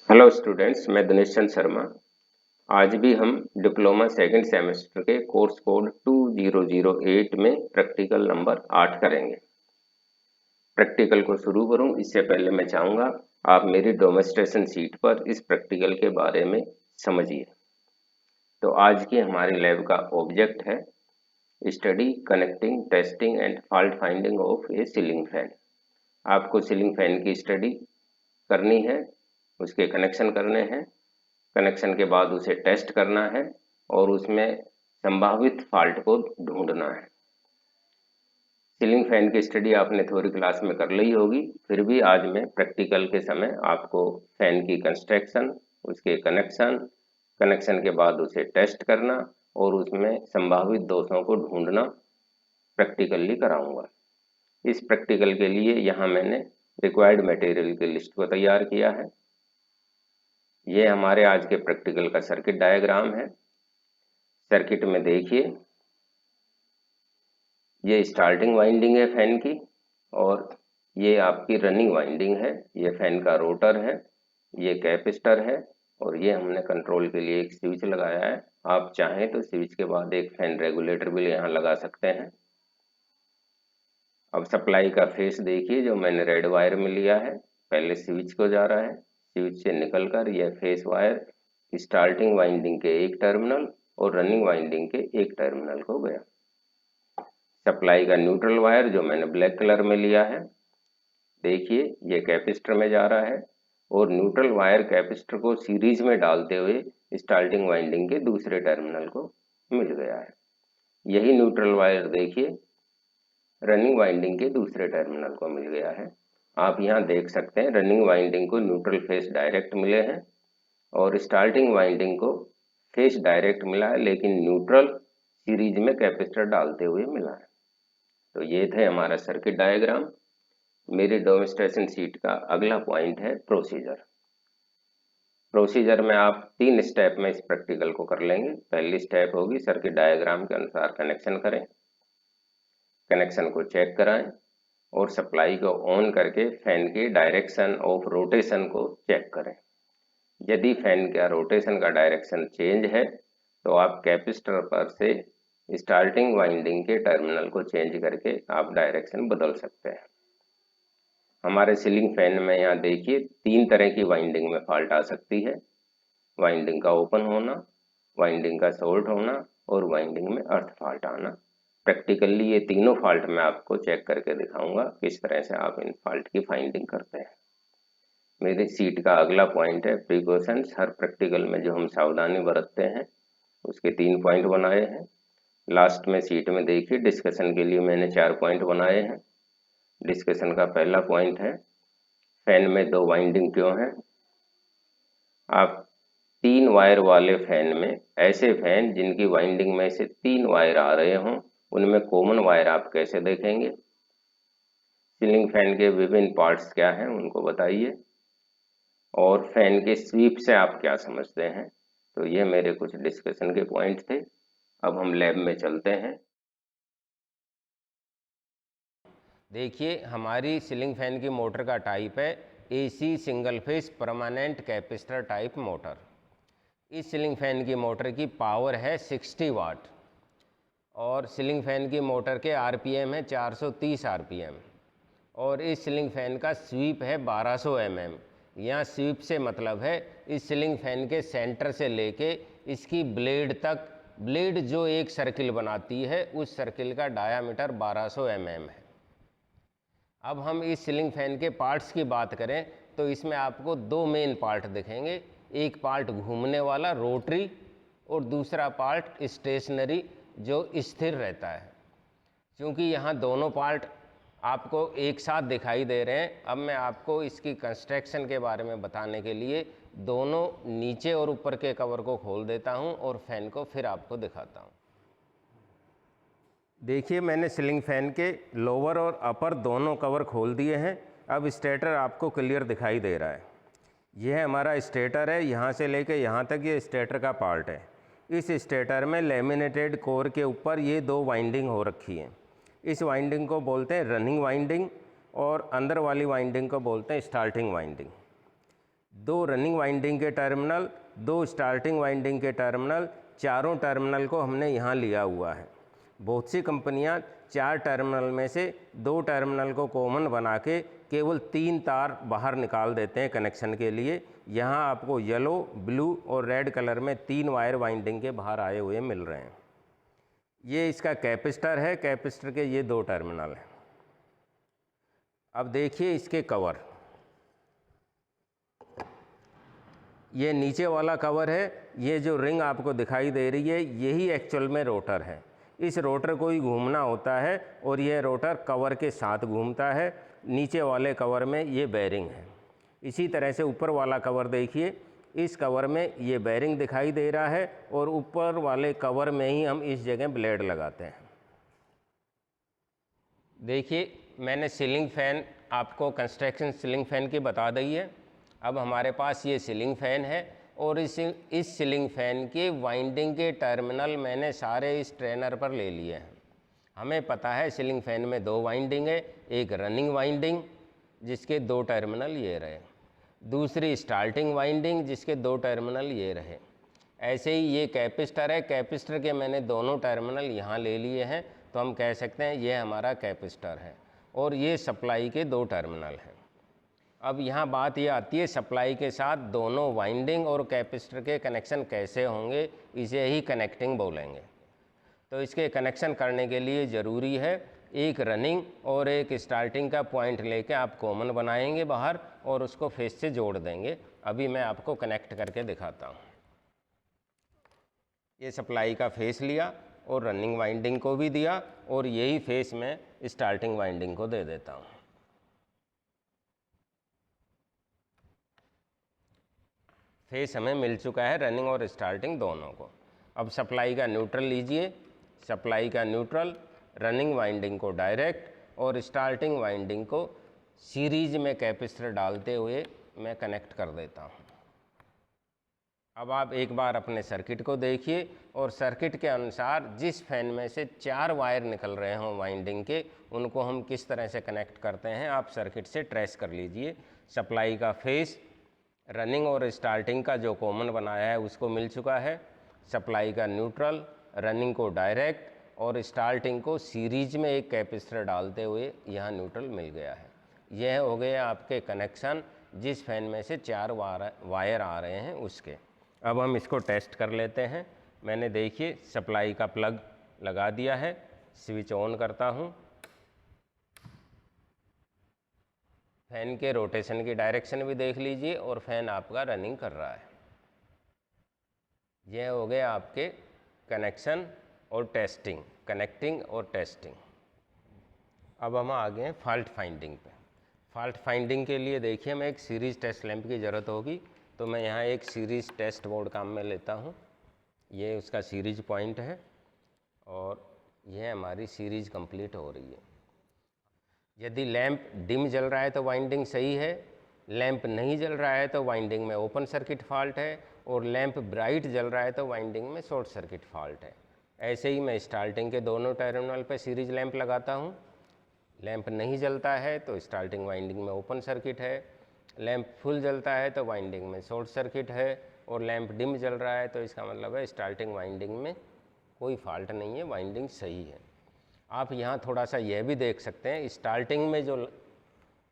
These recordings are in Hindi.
हेलो स्टूडेंट्स, मैं दिनेश चंद शर्मा। आज भी हम डिप्लोमा सेकंड सेमेस्टर के कोर्स कोड 2008 में प्रैक्टिकल नंबर 8 करेंगे। प्रैक्टिकल को शुरू करूं इससे पहले मैं चाहूँगा आप मेरी डेमोंस्ट्रेशन शीट पर इस प्रैक्टिकल के बारे में समझिए। तो आज की हमारी लैब का ऑब्जेक्ट है study connecting testing and fault finding of A ceiling fan. आपको सीलिंग फैन की स्टडी करनी है, उसके कनेक्शन करने हैं, कनेक्शन के बाद उसे टेस्ट करना है और उसमें संभावित फॉल्ट को ढूंढना है। सीलिंग फैन की स्टडी आपने थ्योरी क्लास में कर ली होगी, फिर भी आज मैं प्रैक्टिकल के समय आपको फैन की कंस्ट्रक्शन, उसके कनेक्शन, कनेक्शन के बाद उसे टेस्ट करना और उसमें संभावित दोषों को ढूंढना प्रैक्टिकली कराऊंगा। इस प्रैक्टिकल के लिए यहाँ मैंने रिक्वायर्ड मटेरियल की लिस्ट को तैयार किया है। ये हमारे आज के प्रैक्टिकल का सर्किट डायग्राम है। सर्किट में देखिए, ये स्टार्टिंग वाइंडिंग है फैन की और ये आपकी रनिंग वाइंडिंग है। ये फैन का रोटर है, ये कैपेसिटर है और ये हमने कंट्रोल के लिए एक स्विच लगाया है। आप चाहें तो स्विच के बाद एक फैन रेगुलेटर भी यहाँ लगा सकते हैं। अब सप्लाई का फेस देखिए, जो मैंने रेड वायर में लिया है, पहले स्विच को जा रहा है, स्विच से निकलकर यह फेस वायर स्टार्टिंग वाइंडिंग के एक टर्मिनल और रनिंग वाइंडिंग के एक टर्मिनल को गया। सप्लाई का न्यूट्रल वायर जो मैंने ब्लैक कलर में लिया है, देखिए ये कैपेसिटर में जा रहा है और न्यूट्रल वायर कैपेसिटर को सीरीज में डालते हुए स्टार्टिंग वाइंडिंग के दूसरे टर्मिनल को मिल गया है। यही न्यूट्रल वायर देखिए रनिंग वाइंडिंग के दूसरे टर्मिनल को मिल गया है। आप यहाँ देख सकते हैं रनिंग वाइंडिंग को न्यूट्रल फेस डायरेक्ट मिले हैं और स्टार्टिंग वाइंडिंग को फेस डायरेक्ट मिला है, लेकिन न्यूट्रल सीरीज में कैपेसिटर डालते हुए मिला है। तो ये थे हमारा सर्किट डायग्राम। मेरी डेमोंस्ट्रेशन शीट का अगला पॉइंट है प्रोसीजर। प्रोसीजर में आप 3 स्टेप में इस प्रैक्टिकल को कर लेंगे। पहली स्टेप होगी सर्किट डायग्राम के अनुसार कनेक्शन करें, कनेक्शन को चेक कराएं और सप्लाई को ऑन करके फैन की डायरेक्शन ऑफ रोटेशन को चेक करें। यदि फैन का रोटेशन का डायरेक्शन चेंज है तो आप कैपेसिटर पर से स्टार्टिंग वाइंडिंग के टर्मिनल को चेंज करके आप डायरेक्शन बदल सकते हैं। हमारे सीलिंग फैन में यहाँ देखिए 3 तरह की वाइंडिंग में फॉल्ट आ सकती है। वाइंडिंग का ओपन होना, वाइंडिंग का शॉर्ट होना और वाइंडिंग में अर्थ फॉल्ट आना। प्रैक्टिकली ये तीनों फॉल्ट मैं आपको चेक करके दिखाऊंगा किस तरह से आप इन फॉल्ट की फाइंडिंग करते हैं। मेरी सीट का अगला पॉइंट है प्रिकॉशंस। हर प्रैक्टिकल में जो हम सावधानी बरतते हैं उसके 3 पॉइंट बनाए हैं। लास्ट में सीट में देखिए डिस्कशन के लिए मैंने 4 पॉइंट बनाए हैं। डिस्कशन का पहला पॉइंट है फैन में 2 वाइंडिंग क्यों है। आप 3 वायर वाले फैन में, ऐसे फैन जिनकी वाइंडिंग में से 3 वायर आ रहे हों, उनमें कॉमन वायर आप कैसे देखेंगे। सीलिंग फैन के विभिन्न पार्ट्स क्या हैं उनको बताइए और फैन के स्वीप से आप क्या समझते हैं। तो ये मेरे कुछ डिस्कशन के पॉइंट थे। अब हम लैब में चलते हैं। देखिए हमारी सीलिंग फैन की मोटर का टाइप है AC single phase permanent capacitor type motor. इस सीलिंग फैन की मोटर की पावर है 60 वाट और सीलिंग फैन की मोटर के आरपीएम है 430 आरपीएम और इस सीलिंग फैन का स्वीप है 1200 mm। यहाँ स्वीप से मतलब है इस सीलिंग फैन के सेंटर से लेके इसकी ब्लेड तक, ब्लेड जो एक सर्किल बनाती है उस सर्किल का डायामीटर 1200 mm है। अब हम इस सीलिंग फैन के पार्ट्स की बात करें तो इसमें आपको 2 मेन पार्ट दिखेंगे। एक पार्ट घूमने वाला रोटरी और दूसरा पार्ट स्टेशनरी जो स्थिर रहता है। क्योंकि यहाँ दोनों पार्ट आपको एक साथ दिखाई दे रहे हैं, अब मैं आपको इसकी कंस्ट्रक्शन के बारे में बताने के लिए दोनों नीचे और ऊपर के कवर को खोल देता हूँ और फैन को फिर आपको दिखाता हूँ। देखिए मैंने सीलिंग फैन के लोअर और अपर दोनों कवर खोल दिए हैं। अब स्टेटर आपको क्लियर दिखाई दे रहा है। यह हमारा स्टेटर है, यहाँ से लेके यहाँ तक ये स्टेटर का पार्ट है। इस स्टेटर में लेमिनेटेड कोर के ऊपर ये 2 वाइंडिंग हो रखी हैं। इस वाइंडिंग को बोलते हैं रनिंग वाइंडिंग और अंदर वाली वाइंडिंग को बोलते हैं स्टार्टिंग वाइंडिंग। 2 रनिंग वाइंडिंग के टर्मिनल, 2 स्टार्टिंग वाइंडिंग के टर्मिनल, चारों टर्मिनल को हमने यहाँ लिया हुआ है। बहुत सी कंपनियाँ 4 टर्मिनल में से 2 टर्मिनल को कॉमन बना के केवल 3 तार बाहर निकाल देते हैं कनेक्शन के लिए। यहाँ आपको येलो, ब्लू और रेड कलर में 3 वायर वाइंडिंग के बाहर आए हुए मिल रहे हैं। ये इसका कैपेसिटर है, कैपेसिटर के ये 2 टर्मिनल हैं। अब देखिए इसके कवर, ये नीचे वाला कवर है, ये जो रिंग आपको दिखाई दे रही है यही एक्चुअल में रोटर है। इस रोटर को ही घूमना होता है और यह रोटर कवर के साथ घूमता है। नीचे वाले कवर में ये बेरिंग है। इसी तरह से ऊपर वाला कवर देखिए, इस कवर में ये बेरिंग दिखाई दे रहा है और ऊपर वाले कवर में ही हम इस जगह ब्लेड लगाते हैं। देखिए मैंने सीलिंग फ़ैन आपको कंस्ट्रक्शन सीलिंग फ़ैन की बता दी है। अब हमारे पास ये सीलिंग फ़ैन है और इस सीलिंग फ़ैन के वाइंडिंग के टर्मिनल मैंने सारे इस ट्रेनर पर ले लिए हैं। हमें पता है सीलिंग फ़ैन में 2 वाइंडिंग है, एक रनिंग वाइंडिंग जिसके 2 टर्मिनल ये रहे, दूसरी स्टार्टिंग वाइंडिंग जिसके 2 टर्मिनल ये रहे। ऐसे ही ये कैपेसिटर है, कैपेसिटर के मैंने दोनों टर्मिनल यहाँ ले लिए हैं, तो हम कह सकते हैं ये हमारा कैपेसिटर है और ये सप्लाई के 2 टर्मिनल हैं। अब यहाँ बात ये आती है सप्लाई के साथ दोनों वाइंडिंग और कैपेसिटर के कनेक्शन कैसे होंगे, इसे ही कनेक्टिंग बोलेंगे। तो इसके कनेक्शन करने के लिए ज़रूरी है एक रनिंग और एक स्टार्टिंग का पॉइंट लेके आप कॉमन बनाएंगे बाहर और उसको फेस से जोड़ देंगे। अभी मैं आपको कनेक्ट करके दिखाता हूँ। ये सप्लाई का फेस लिया और रनिंग वाइंडिंग को भी दिया और यही फेस मैं स्टार्टिंग वाइंडिंग को दे देता हूँ। फेस हमें मिल चुका है रनिंग और स्टार्टिंग दोनों को। अब सप्लाई का न्यूट्रल लीजिए, सप्लाई का न्यूट्रल, रनिंग वाइंडिंग को डायरेक्ट और स्टार्टिंग वाइंडिंग को सीरीज में कैपेसिटर डालते हुए मैं कनेक्ट कर देता हूँ। अब आप एक बार अपने सर्किट को देखिए और सर्किट के अनुसार जिस फैन में से 4 वायर निकल रहे हों वाइंडिंग के, उनको हम किस तरह से कनेक्ट करते हैं आप सर्किट से ट्रेस कर लीजिए। सप्लाई का फेस रनिंग और स्टार्टिंग का जो कॉमन बनाया है उसको मिल चुका है, सप्लाई का न्यूट्रल, रनिंग को डायरेक्ट और स्टार्टिंग को सीरीज में एक कैपेसिटर डालते हुए यहाँ न्यूट्रल मिल गया है। यह हो गया आपके कनेक्शन जिस फैन में से 4 वायर आ रहे हैं उसके। अब हम इसको टेस्ट कर लेते हैं। मैंने देखिए सप्लाई का प्लग लगा दिया है, स्विच ऑन करता हूँ। फैन के रोटेशन की डायरेक्शन भी देख लीजिए और फैन आपका रनिंग कर रहा है। यह हो गया आपके कनेक्शन और टेस्टिंग, कनेक्टिंग और टेस्टिंग। अब हम आ गए हैं फॉल्ट फाइंडिंग पे। फॉल्ट फाइंडिंग के लिए देखिए हमें एक सीरीज टेस्ट लैंप की ज़रूरत होगी, तो मैं यहाँ एक सीरीज टेस्ट बोर्ड काम में लेता हूँ। ये उसका सीरीज पॉइंट है और यह हमारी सीरीज कंप्लीट हो रही है। यदि लैंप डिम जल रहा है तो वाइंडिंग सही है, लैंप नहीं जल रहा है तो वाइंडिंग में ओपन सर्किट फॉल्ट है और लैंप ब्राइट जल रहा है तो वाइंडिंग में शॉर्ट सर्किट फॉल्ट है। ऐसे ही मैं स्टार्टिंग के दोनों टर्मिनल पर सीरीज लैंप लगाता हूँ। लैंप नहीं जलता है तो स्टार्टिंग वाइंडिंग में ओपन सर्किट है, लैंप फुल जलता है तो वाइंडिंग में शॉर्ट सर्किट है और लैंप डिम जल रहा है तो इसका मतलब है स्टार्टिंग वाइंडिंग में कोई फॉल्ट नहीं है, वाइंडिंग सही है। आप यहाँ थोड़ा सा यह भी देख सकते हैं, स्टार्टिंग में जो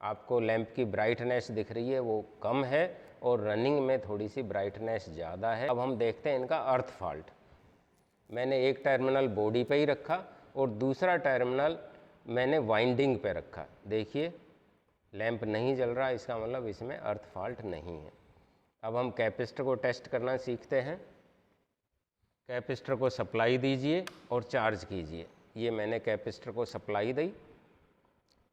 आपको लैंप की ब्राइटनेस दिख रही है वो कम है और रनिंग में थोड़ी सी ब्राइटनेस ज़्यादा है। अब हम देखते हैं इनका अर्थ फॉल्ट। मैंने एक टर्मिनल बॉडी पे ही रखा और दूसरा टर्मिनल मैंने वाइंडिंग पे रखा। देखिए लैंप नहीं जल रहा, इसका मतलब इसमें अर्थ फॉल्ट नहीं है। अब हम कैपेसिटर को टेस्ट करना सीखते हैं। कैपेसिटर को सप्लाई दीजिए और चार्ज कीजिए। ये मैंने कैपेसिटर को सप्लाई दी,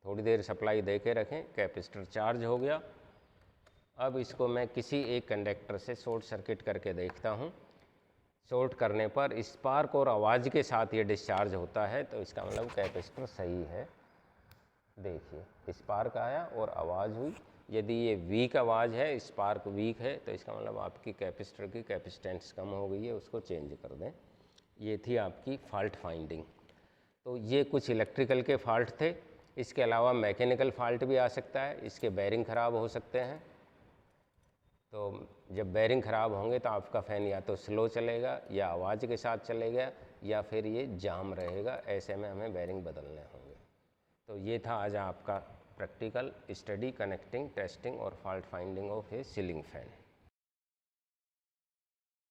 थोड़ी देर सप्लाई दे के रखें, कैपेसिटर चार्ज हो गया। अब इसको मैं किसी एक कंडक्टर से शॉर्ट सर्किट करके देखता हूँ। शॉर्ट करने पर स्पार्क और आवाज़ के साथ ये डिस्चार्ज होता है तो इसका मतलब कैपेसिटर सही है। देखिए स्पार्क आया और आवाज़ हुई। यदि ये वीक आवाज़ है, स्पार्क वीक है, तो इसका मतलब आपकी कैपेसिटर की कैपेसिटेंस कम हो गई है, उसको चेंज कर दें। ये थी आपकी फॉल्ट फाइंडिंग। तो ये कुछ इलेक्ट्रिकल के फॉल्ट थे। इसके अलावा मैकेनिकल फॉल्ट भी आ सकता है, इसके बेरिंग ख़राब हो सकते हैं। तो जब बेरिंग ख़राब होंगे तो आपका फ़ैन या तो स्लो चलेगा या आवाज़ के साथ चलेगा या फिर ये जाम रहेगा, ऐसे में हमें बेरिंग बदलने होंगे। तो ये था आज आपका प्रैक्टिकल स्टडी कनेक्टिंग, टेस्टिंग और fault finding of A ceiling fan.